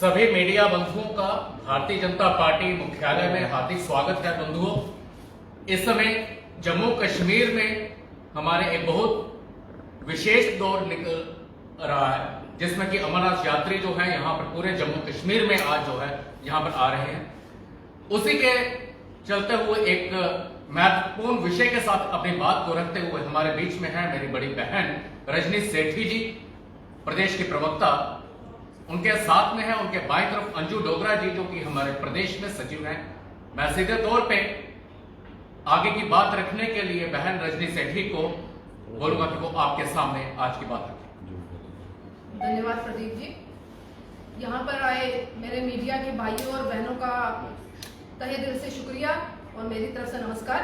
सभी मीडिया बंधुओं का भारतीय जनता पार्टी मुख्यालय में हार्दिक स्वागत है। बंधुओं, इस समय जम्मू कश्मीर में हमारे एक बहुत विशेष दौर निकल रहा है, जिसमें कि अमरनाथ यात्री जो है यहाँ पर पूरे जम्मू कश्मीर में आज जो है यहाँ पर आ रहे हैं। उसी के चलते हुए एक महत्वपूर्ण विषय के साथ अपनी बात को रखते हुए हमारे बीच में है मेरी बड़ी बहन रजनी सेठी जी, प्रदेश की प्रवक्ता। उनके साथ में है उनके बाईं तरफ अंजू डोगरा जी, जो कि हमारे प्रदेश में सचिव हैं। मैं सीधे तौर पे आगे की बात रखने के लिए बहन रजनी सेठी को बोलूंगा कि वो आपके सामने आज की बात रखें। धन्यवाद प्रदीप जी। यहाँ पर आए मेरे मीडिया के भाइयों और बहनों का तहे दिल से शुक्रिया और मेरी तरफ से नमस्कार।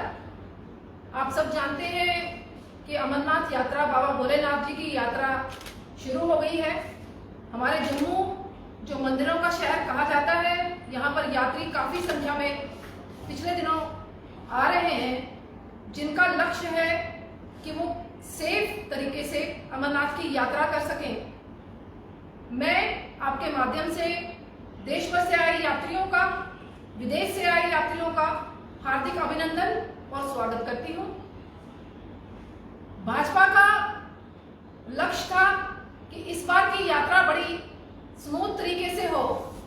आप सब जानते हैं कि अमरनाथ यात्रा, बाबा भोलेनाथ जी की यात्रा शुरू हो गई है। हमारे जम्मू जो मंदिरों का शहर कहा जाता है, यहाँ पर यात्री काफी संख्या में पिछले दिनों आ रहे हैं, जिनका लक्ष्य है कि वो सेफ तरीके से अमरनाथ की यात्रा कर सकें। मैं आपके माध्यम से देश भर से आए यात्रियों का, विदेश से आए यात्रियों का हार्दिक अभिनंदन और स्वागत करती हूँ। भाजपा का लक्ष्य था कि इस बार की यात्रा बड़ी स्मूथ तरीके से हो।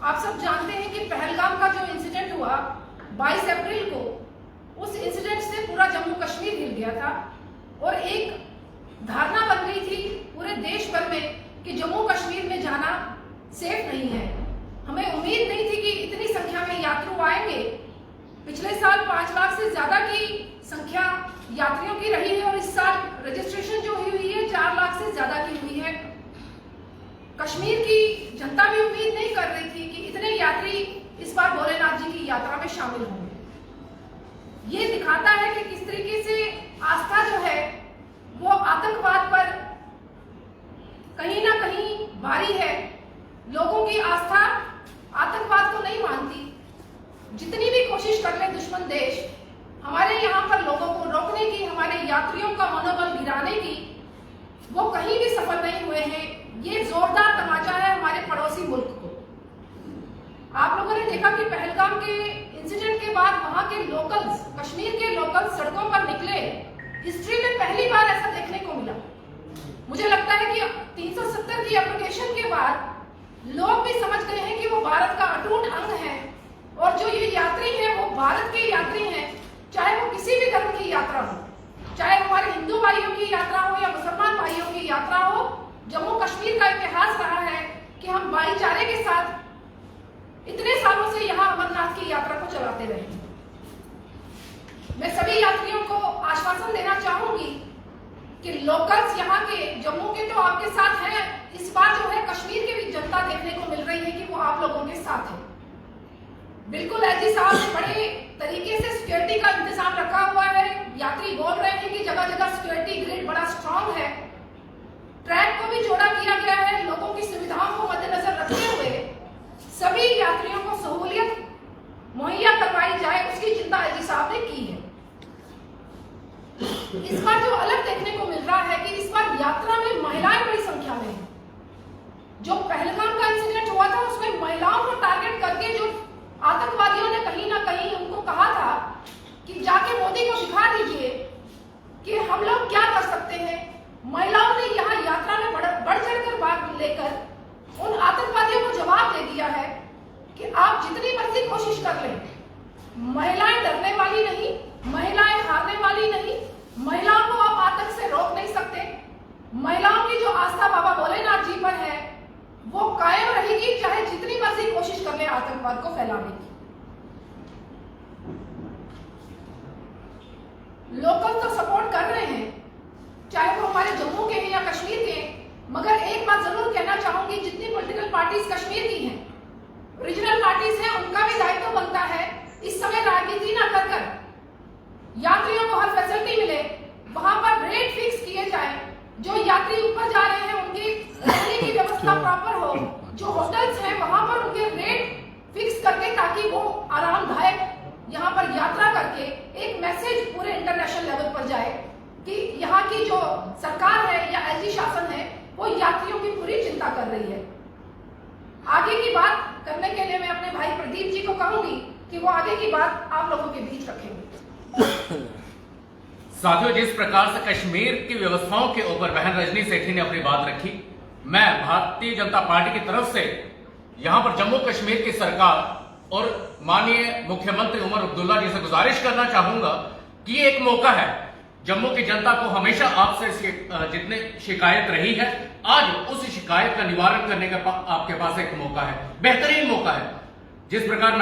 आप सब जानते हैं कि पहलगाम का जो इंसिडेंट हुआ 22 अप्रैल को, उस इंसिडेंट से पूरा जम्मू कश्मीर हिल गया था और एक धारणा बन गई थी पूरे देश भर में कि जम्मू कश्मीर में जाना सेफ नहीं है। हमें उम्मीद नहीं थी कि इतनी संख्या में यात्रु आएंगे। पिछले साल 5 लाख से ज्यादा की संख्या यात्रियों की रही है और इस साल रजिस्ट्रेशन जो हुई है 4 लाख से ज्यादा की हुई है। कश्मीर की जनता भी उम्मीद नहीं कर रही थी कि इतने यात्री इस बार भोलेनाथ जी की यात्रा में शामिल होंगे। ये दिखाता है कि किस तरीके से आस्था जो है वो आतंकवाद पर कहीं ना कहीं भारी है। लोगों की आस्था आतंकवाद को नहीं मानती। जितनी भी कोशिश कर ले दुश्मन देश हमारे यहाँ पर लोगों को रोकने की, हमारे यात्रियों का मनोबल गिराने की, वो कहीं भी सफल नहीं हुए हैं। ये जोरदार तमाचा है हमारे पड़ोसी मुल्क को। आप लोगों ने देखा कि पहलगाम के इंसिडेंट के बाद वहां के लोकल्स, कश्मीर के लोकल्स सड़कों पर निकले। हिस्ट्री में पहली बार ऐसा देखने को मिला। मुझे लगता है कि 370 की एप्लीकेशन के बाद लोग भी समझ गए हैं कि वो भारत का अटूट अंग है और जो ये यात्री हैं वो भारत के यात्री हैं, चाहे वो किसी भी धर्म की यात्रा हो, चाहे हमारे हिंदू भाइयों की यात्रा हो या मुसलमान भाइयों की यात्रा हो। जम्मू कश्मीर का इतिहास रहा है कि हम भाईचारे के साथ इतने सालों से यहाँ अमरनाथ की यात्रा को चलाते रहे। मैं सभी यात्रियों को आश्वासन देना चाहूंगी कि लोकल्स यहाँ के, जम्मू के तो आपके साथ हैं। इस बार जो है कश्मीर की भी जनता देखने को मिल रही है कि वो आप लोगों के साथ है। बिल्कुल एसडी साहब ने बड़े तरीके से सिक्योरिटी का इंतजाम रखा हुआ है। यात्री बोल रहे हैं कि जगह जगह सिक्योरिटी ग्रिड बड़ा स्ट्रांग है। ट्रैक को भी चौड़ा किया गया है। लोगों की सुविधाओं को मद्देनजर रखते हुए सभी यात्रियों को सहूलियत मुहैया करवाई जाए, उसकी चिंता एसडी साहब ने की है। इस बार जो अलग देखने को मिल रहा है कि इस बार यात्रा में महिलाएं बड़ी संख्या में हैं। जो पहलगाम का इंसिडेंट हुआ था उसमें महिलाओं को टारगेट करके जो आतंकवादियों ने कहीं ना कहीं उनको कहा था कि जाके मोदी को दिखा दीजिए कि हम लोग क्या कर सकते हैं। महिलाओं ने यहाँ यात्रा में बढ़ चढ़कर भाग लेकर उन आतंकवादियों को जवाब दे दिया है कि आप जितनी मर्जी कोशिश कर लें, महिलाएं डरने वाली नहीं, महिलाएं हारने वाली नहीं, महिलाओं को आप आतंक से रोक नहीं सकते। महिलाओं की जो आस्था बाबा भोलेनाथ जी पर है वो कायम रहेगी, चाहे जितनी मर्जी कोशिश कर ले आतंकवाद को फैलाने की। लोकल तो सपोर्ट कर रहे हैं, चाहे वो हमारे जम्मू के हैं या कश्मीर के हैं। मगर एक बात जरूर कहना चाहूंगी, जितनी पॉलिटिकल पार्टीज कश्मीर की हैं, रीजनल पार्टीज हैं, उनका भी दायित्व बनता है इस समय राजनीति ना कर यात्रियों को हर फैसिलिटी मिले, वहां पर रेट फिक्स किए जाए। जो यात्री ऊपर जा रहे हैं उनकी रहने की व्यवस्था प्रॉपर हो। जो होटल्स हैं वहां पर उनके रेट फिक्स करके, ताकि वो आरामदायक यहाँ पर यात्रा करके एक मैसेज पूरे इंटरनेशनल लेवल पर जाए कि यहाँ की जो सरकार है या एसडी शासन है वो यात्रियों की पूरी चिंता कर रही है। आगे की बात करने के लिए मैं अपने भाई प्रदीप जी को कहूंगी कि वो आगे की बात आप लोगों के बीच रखेंगे। साथियों, जिस प्रकार से कश्मीर की व्यवस्थाओं के ऊपर बहन रजनी सेठी ने अपनी बात रखी, मैं भारतीय जनता पार्टी की तरफ से यहां पर जम्मू कश्मीर की सरकार और माननीय मुख्यमंत्री उमर अब्दुल्ला जी से गुजारिश करना चाहूंगा कि ये एक मौका है। जम्मू की जनता को हमेशा आपसे जितने शिकायत रही है, आज उस शिकायत का निवारण करने का आपके पास एक मौका है, बेहतरीन मौका है। जिस प्रकार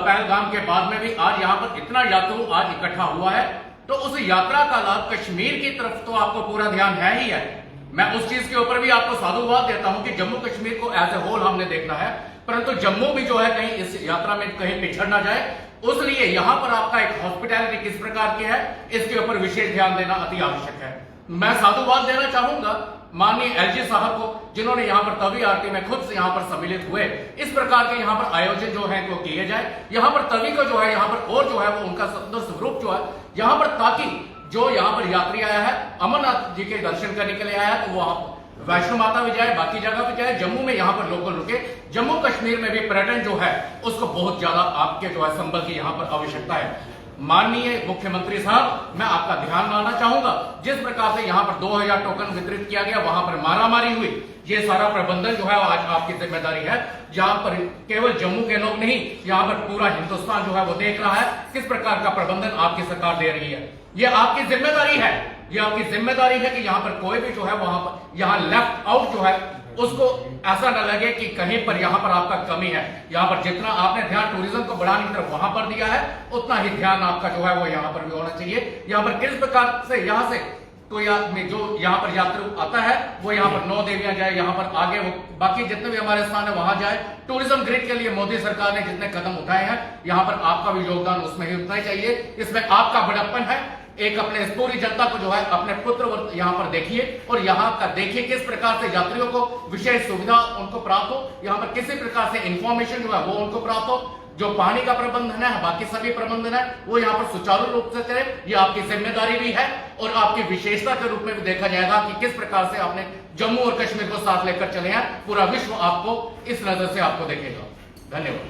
पहलगाम के बाद में भी आज यहां पर इतना यात्रु आज इकट्ठा हुआ है, तो उस यात्रा का लाभ कश्मीर की तरफ तो आपको पूरा ध्यान है ही है। मैं उस चीज के ऊपर भी आपको साधुवाद देता हूं कि जम्मू कश्मीर को एज ए होल हमने देखना है, परंतु जम्मू भी जो है कहीं इस यात्रा में कहीं पिछड़ ना जाए, उसलिए यहां पर आपका एक हॉस्पिटैलिटी किस प्रकार की है, इसके ऊपर विशेष ध्यान देना अति आवश्यक है। मैं साधुवाद देना चाहूंगा माननीय एलजी साहब को, जिन्होंने यहां पर तवी आरती में खुद से यहां पर सम्मिलित हुए। इस प्रकार के यहां पर आयोजन जो है वो किए जाए, यहां पर तवी को जो है यहां पर और जो है वो उनका सुंदर स्वरूप जो है यहां पर, ताकि जो यहां पर यात्री आया है अमरनाथ जी के दर्शन करने के लिए आया है, तो वो वैष्णो माता भी जाए, बाकी जगह भी जाए, जम्मू में यहां पर लोकल रुके। जम्मू कश्मीर में भी पर्यटन जो है उसको बहुत ज्यादा आपके जो है संबल की यहां पर आवश्यकता है। माननीय मुख्यमंत्री साहब, मैं आपका ध्यान लाना चाहूंगा, जिस प्रकार से यहां पर 2000 टोकन वितरित किया गया, वहां पर मारामारी हुई, ये सारा प्रबंधन जो है आज आपकी जिम्मेदारी है। जहां पर केवल जम्मू के लोग नहीं, यहां पर पूरा हिंदुस्तान जो है वो देख रहा है किस प्रकार का प्रबंधन आपकी सरकार दे रही है। ये आपकी जिम्मेदारी है, ये आपकी जिम्मेदारी है कि यहां पर कोई भी जो है वहां पर यहां लेफ्ट आउट जो है उसको ऐसा न लगे कि कहीं पर यहां पर आपका कमी है। यहां पर जितना आपने ध्यान टूरिज्म को बढ़ाने की तरफ वहां पर दिया है, उतना ही ध्यान आपका जो है वो यहां पर भी होना चाहिए। यहां पर किस प्रकार से यहां से कोई आदमी जो यहां पर यात्री आता है वो यहां पर 9 देवियां जाए, यहां पर आगे वो बाकी जितने भी हमारे स्थान है वहां जाए। टूरिज्म ग्रिड के लिए मोदी सरकार ने जितने कदम उठाए हैं, यहां पर आपका भी योगदान उसमें ही उतना ही चाहिए। इसमें आपका बड़प्पन है। एक अपने पूरी जनता को जो है अपने पुत्र यहां पर देखिए और यहां का देखिए किस प्रकार से यात्रियों को विशेष सुविधा उनको प्राप्त हो, यहां पर किसी प्रकार से इंफॉर्मेशन जो है वो उनको प्राप्त हो। जो पानी का प्रबंधन है, बाकी सभी प्रबंधन है, वो यहाँ पर सुचारू रूप से करे। ये आपकी जिम्मेदारी भी है और आपकी विशेषता के रूप में भी देखा जाएगा कि किस प्रकार से आपने जम्मू और कश्मीर को साथ लेकर चले हैं। पूरा विश्व आपको इस नजर से आपको देखेगा। धन्यवाद।